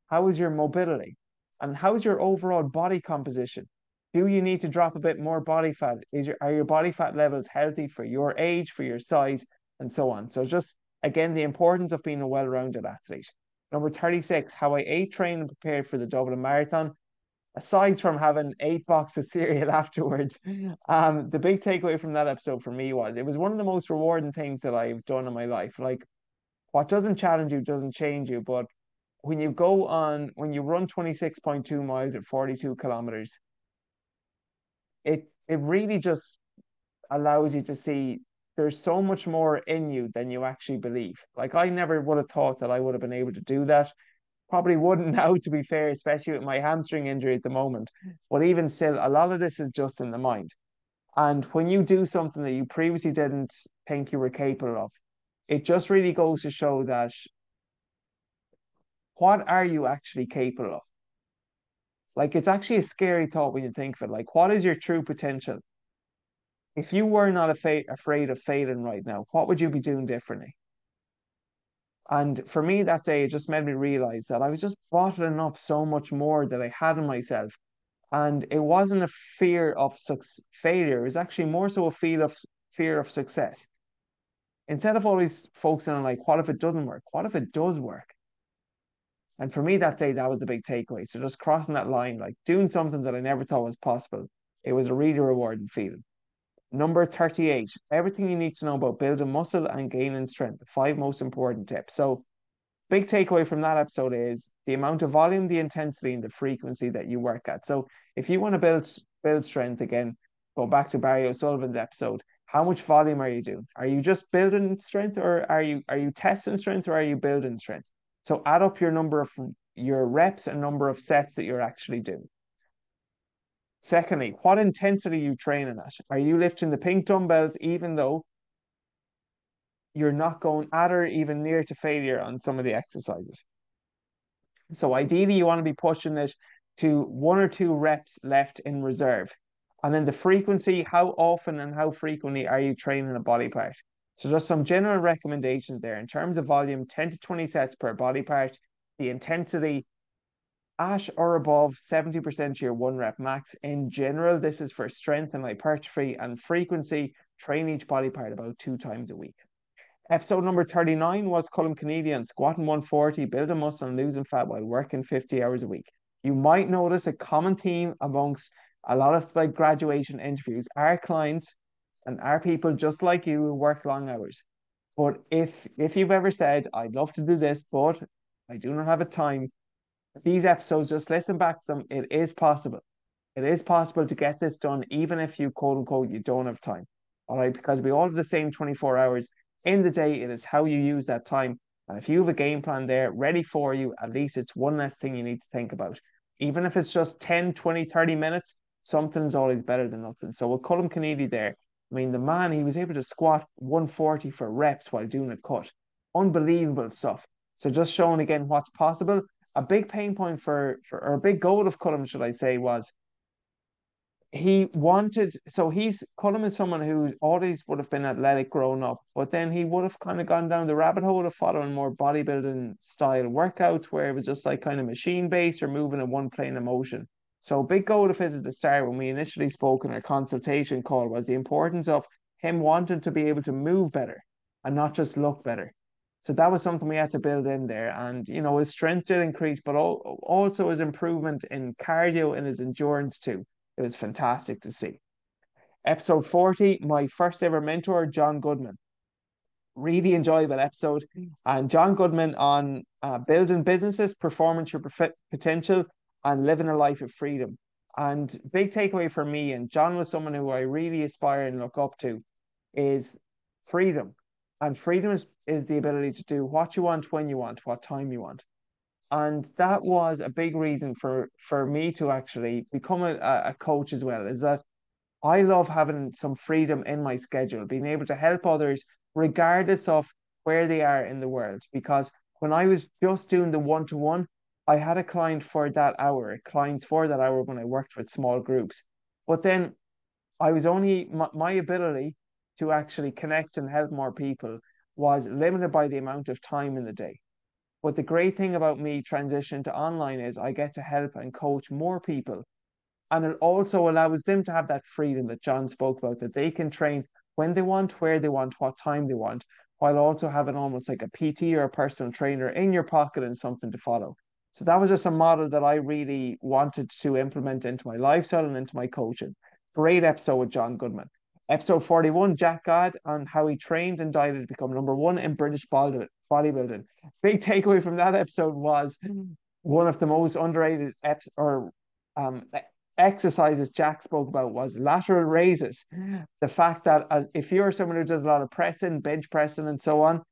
How is your mobility? And how is your overall body composition? Do you need to drop a bit more body fat? Are your body fat levels healthy for your age, for your size, and so on? So just again, the importance of being a well-rounded athlete. Number 36, how I ate, trained, and prepared for the Dublin Marathon. Aside from having 8 boxes of cereal afterwards, the big takeaway from that episode for me was it was one of the most rewarding things that I've done in my life. Like, what doesn't challenge you doesn't change you, but when you run 26.2 miles at 42 kilometers, it really just allows you to see there's so much more in you than you actually believe. Like, I never would have thought that I would have been able to do that. Probably wouldn't now, to be fair, especially with my hamstring injury at the moment. But even still, a lot of this is just in the mind. And when you do something that you previously didn't think you were capable of, it just really goes to show that what are you actually capable of? Like, it's actually a scary thought when you think of it. Like, what is your true potential? If you were not afraid of failing right now, what would you be doing differently? And for me that day, it just made me realize that I was just bottling up so much more that I had in myself. And it wasn't a fear of failure, it was actually more so a fear of success. Instead of always focusing on like, what if it doesn't work? What if it does work? And for me that day, that was the big takeaway. So just crossing that line, like doing something that I never thought was possible, it was a really rewarding feeling. Number 38, everything you need to know about building muscle and gaining strength, the five most important tips. So, big takeaway from that episode is the amount of volume, the intensity, and the frequency that you work at. So, if you want to build strength again, go back to Barry O'Sullivan's episode. How much volume are you doing? Are you just building strength, or are you testing strength, or are you building strength? So add up your number of your reps and number of sets that you're actually doing. Secondly, what intensity are you training at? Are you lifting the pink dumbbells even though you're not going at or even near to failure on some of the exercises? So ideally, you want to be pushing it to one or two reps left in reserve. And then the frequency, how often and how frequently are you training a body part? So just some general recommendations there. In terms of volume, 10 to 20 sets per body part. The intensity, at or above 70% of your one rep max. In general, this is for strength and hypertrophy, and frequency, train each body part about 2 times a week. Episode number 39 was Colin Canadian, squatting 140, building muscle and losing fat while working 50 hours a week. You might notice a common theme amongst a lot of like graduation interviews. Our clients and our people just like you who work long hours. But if you've ever said, I'd love to do this, but I do not have a time, these episodes, just listen back to them. It is possible. It is possible to get this done, even if you quote unquote you don't have time. All right, because we all have the same 24 hours in the day. It is how you use that time. And if you have a game plan there ready for you, at least it's one less thing you need to think about. Even if it's just 10, 20, 30 minutes, something's always better than nothing. So with Colin Kennedy there, I mean, the man, he was able to squat 140 for reps while doing a cut. Unbelievable stuff. So just showing again what's possible. A big pain point or a big goal of Cullum, should I say, was he wanted, so Cullum is someone who always would have been athletic growing up, but then he would have kind of gone down the rabbit hole of following more bodybuilding style workouts where it was just like kind of machine based or moving in one plane of motion. So big goal of his at the start when we initially spoke in our consultation call was the importance of him wanting to be able to move better and not just look better. So that was something we had to build in there. And, his strength did increase, but also his improvement in cardio and his endurance too. It was fantastic to see. Episode 40, my first ever mentor, John Goodman. Really enjoyable episode. And John Goodman on building businesses, performance your potential, and living a life of freedom. And big takeaway for me, and John was someone who I really aspire and look up to, is freedom. And freedom is the ability to do what you want, when you want, what time you want. And that was a big reason for me to actually become a coach as well, is that I love having some freedom in my schedule, being able to help others regardless of where they are in the world. Because when I was just doing the one-to-one, I had a client for that hour, clients for that hour when I worked with small groups. But then I was only, my ability to actually connect and help more people was limited by the amount of time in the day. But the great thing about me transitioning to online is I get to help and coach more people. And it also allows them to have that freedom that John spoke about, that they can train when they want, where they want, what time they want, while also having almost like a PT or a personal trainer in your pocket and something to follow. So that was just a model that I really wanted to implement into my lifestyle and into my coaching. Great episode with John Goodman. Episode 41, Jack God, on how he trained and dieted to become #1 in British bodybuilding. Big takeaway from that episode was one of the most underrated um, exercises Jack spoke about was lateral raises. The fact that if you're someone who does a lot of pressing, bench pressing, and so on,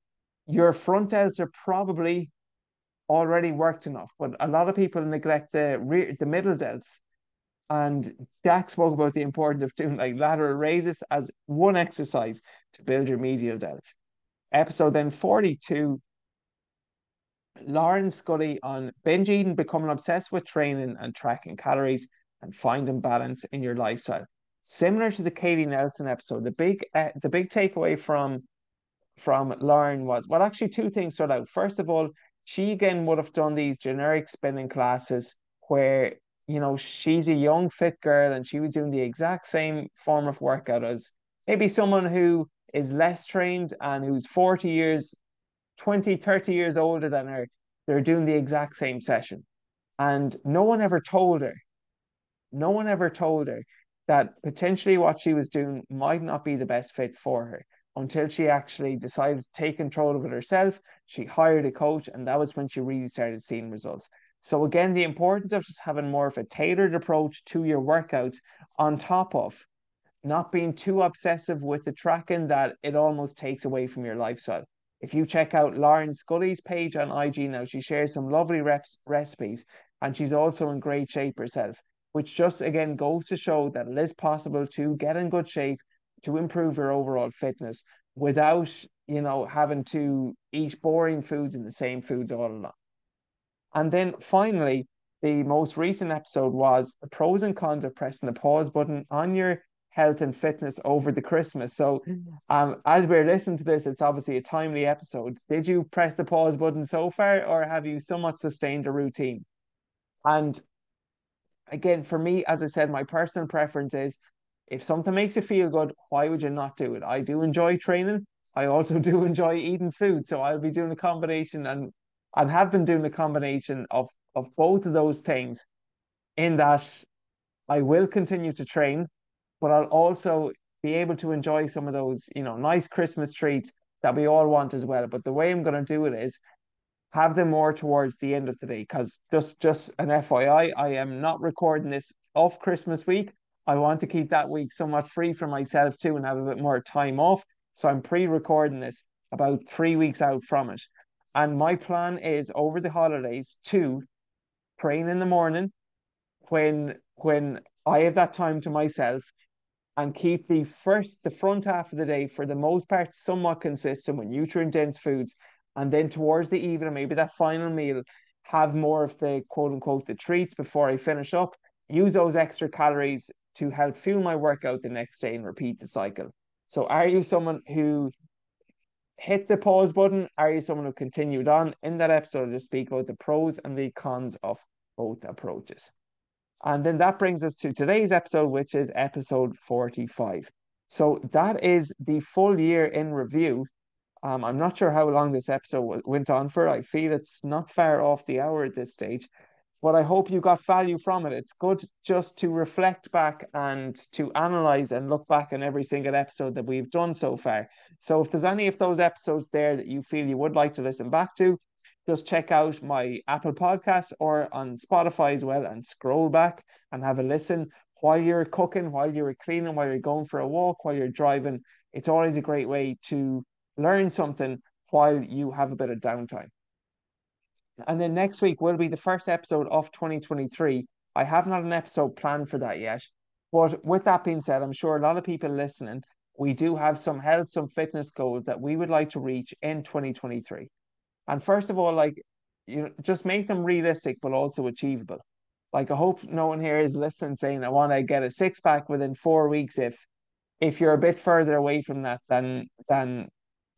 your front delts are probably already worked enough. But a lot of people neglect the middle delts. And Jack spoke about the importance of doing like lateral raises as one exercise to build your medial delts. Episode then 42, Lauren Scully on binge eating, becoming obsessed with training and tracking calories and finding balance in your lifestyle. Similar to the Katie Nelson episode, the big takeaway from Lauren was, well, actually two things stood out. First of all, she again would have done these generic spinning classes where she's a young fit girl and she was doing the exact same form of workout as maybe someone who is less trained and who's 40 years 20, 30 years older than her. They're doing the exact same session. And no one ever told her that potentially what she was doing might not be the best fit for her until she actually decided to take control of it herself. She hired a coach, and that was when she really started seeing results. So, again, the importance of just having more of a tailored approach to your workouts on top of not being too obsessive with the tracking that it almost takes away from your lifestyle. If you check out Lauren Scully's page on IG now, she shares some lovely recipes, and she's also in great shape herself, which just again goes to show that it is possible to get in good shape, to improve your overall fitness without, having to eat boring foods and the same foods all along. And then finally, the most recent episode was the pros and cons of pressing the pause button on your health and fitness over the Christmas. So, as we're listening to this, it's obviously a timely episode. Did you press the pause button so far, or have you somewhat sustained a routine? And again, for me, as I said, my personal preference is if something makes you feel good, why would you not do it? I do enjoy training. I also do enjoy eating food. So I'll be doing a combination and have been doing a combination of both of those things in that I will continue to train, but I'll also be able to enjoy some of those, nice Christmas treats that we all want as well. But the way I'm going to do it is have them more towards the end of the day. Because just an FYI, I am not recording this off Christmas week. I want to keep that week somewhat free for myself too and have a bit more time off. So I'm pre-recording this about 3 weeks out from it. And my plan is over the holidays to train in the morning when I have that time to myself and keep the front half of the day for the most part somewhat consistent with nutrient dense foods, and then towards the evening, maybe that final meal, have more of the quote unquote the treats before I finish up. Use those extra calories to help fuel my workout the next day and repeat the cycle. So, are you someone who hit the pause button? Are you someone who continued on? In that episode, I just speak about the pros and the cons of both approaches. And then that brings us to today's episode, which is episode 45. So that is the full year in review. I'm not sure how long this episode went on for. I feel it's not far off the hour at this stage, but I hope you got value from it. It's good just to reflect back and to analyze and look back on every single episode that we've done so far. So if there's any of those episodes there that you feel you would like to listen back to, just check out my Apple Podcast or on Spotify as well and scroll back and have a listen while you're cooking, while you're cleaning, while you're going for a walk, while you're driving. It's always a great way to learn something while you have a bit of downtime. And then next week will be the first episode of 2023. I have not an episode planned for that yet. But with that being said, I'm sure a lot of people listening, we do have some health, some fitness goals that we would like to reach in 2023. And first of all, like, just make them realistic, but also achievable. Like, I hope no one here is listening saying, I want to get a six pack within 4 weeks if you're a bit further away from that than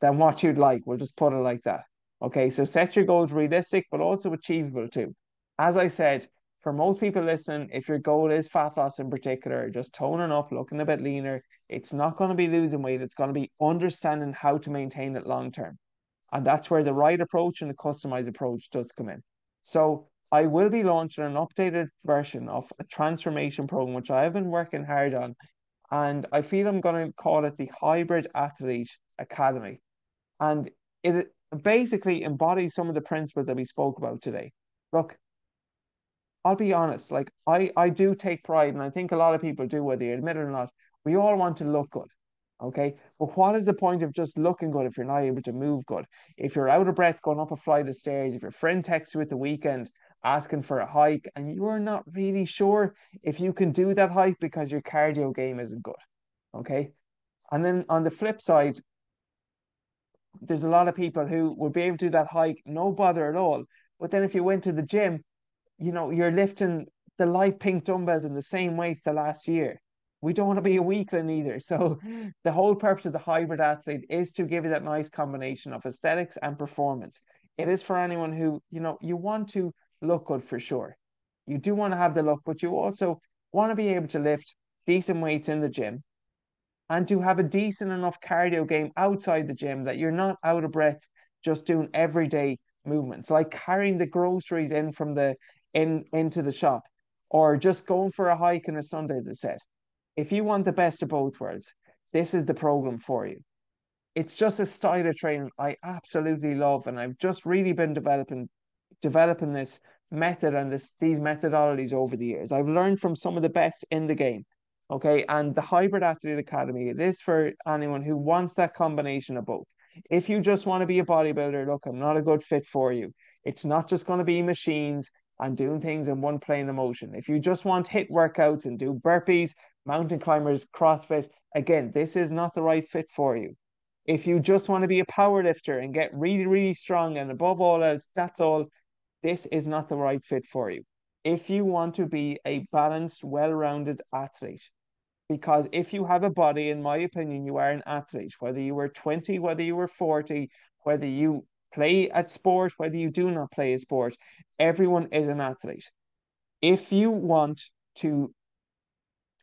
what you'd like. We'll just put it like that. Okay, so set your goals realistic, but also achievable too. As I said, for most people listening, if your goal is fat loss in particular, just toning up, looking a bit leaner, it's not going to be losing weight. It's going to be understanding how to maintain it long term. And that's where the right approach and the customized approach does come in. So I will be launching an updated version of a transformation program, which I have been working hard on. And I feel I'm going to call it the Hybrid Athlete Academy. And it basically embodies some of the principles that we spoke about today. Look, I'll be honest, like I do take pride, and I think a lot of people do, whether you admit it or not. We all want to look good. Okay. But what is the point of just looking good if you're not able to move good? If you're out of breath going up a flight of stairs, if your friend texts you at the weekend asking for a hike and you're not really sure if you can do that hike because your cardio game isn't good. Okay. And then on the flip side, there's a lot of people who would be able to do that hike, no bother at all. But then if you went to the gym, you're lifting the light pink dumbbells in the same weights the last year. We don't want to be a weakling either. So the whole purpose of the hybrid athlete is to give you that nice combination of aesthetics and performance. It is for anyone who, you want to look good for sure. You do want to have the look, but you also want to be able to lift decent weights in the gym and to have a decent enough cardio game outside the gym that you're not out of breath just doing everyday movements, like carrying the groceries in from the into the shop, or just going for a hike on a Sunday, they said. If you want the best of both worlds, this is the program for you. It's just a style of training I absolutely love, and I've just really been developing this method and these methodologies over the years. I've learned from some of the best in the game. Okay. And the Hybrid Athlete Academy, it is for anyone who wants that combination of both. If you just want to be a bodybuilder, look, I'm not a good fit for you. It's not just going to be machines and doing things in one plane of motion. If you just want hit workouts and do burpees, mountain climbers, CrossFit, again, this is not the right fit for you. If you just want to be a power lifter and get really, really strong, and above all else, that's all, this is not the right fit for you. If you want to be a balanced, well-rounded athlete, because if you have a body, in my opinion, you are an athlete, whether you were 20, whether you were 40, whether you play a sport, whether you do not play a sport, everyone is an athlete. If you want to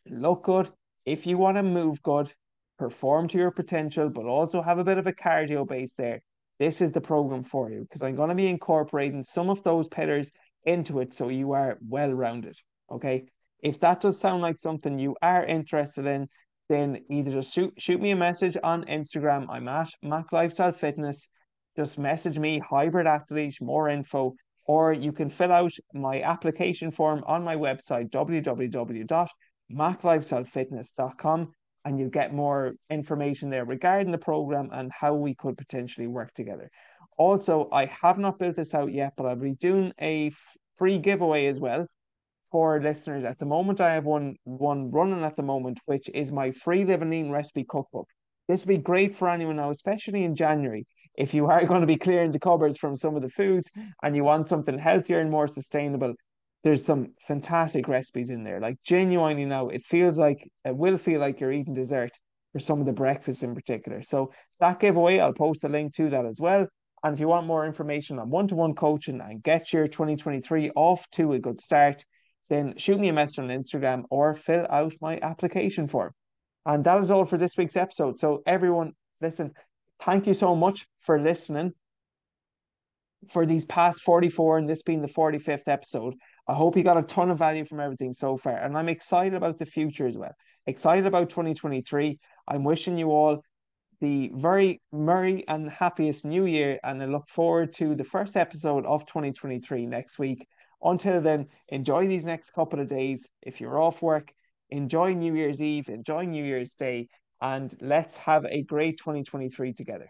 look good, if you want to move good, perform to your potential, but also have a bit of a cardio base there, this is the program for you, because I'm going to be incorporating some of those pillars into it so you are well rounded. Okay. If that does sound like something you are interested in, then either just shoot me a message on Instagram. I'm at Mac Lifestyle Fitness. Just message me, Hybrid Athlete, more info, or you can fill out my application form on my website, www.maclifestylefitness.com, and you'll get more information there regarding the program and how we could potentially work together. Also, I have not built this out yet, but I'll be doing a free giveaway as well for listeners. At the moment, I have one running at the moment, which is my free Live and Lean recipe cookbook. This would be great for anyone now, especially in January. If you are going to be clearing the cupboards from some of the foods and you want something healthier and more sustainable, there's some fantastic recipes in there. Like genuinely now, it will feel like you're eating dessert for some of the breakfasts in particular. So that giveaway, I'll post a link to that as well. And if you want more information on one-to-one coaching and get your 2023 off to a good start, then shoot me a message on Instagram or fill out my application form. And that is all for this week's episode. So everyone, listen, thank you so much for listening for these past 44 and this being the 45th episode. I hope you got a ton of value from everything so far. And I'm excited about the future as well. Excited about 2023. I'm wishing you all the very merry and happiest new year. And I look forward to the first episode of 2023 next week. Until then, enjoy these next couple of days. If you're off work, enjoy New Year's Eve, enjoy New Year's Day, and let's have a great 2023 together.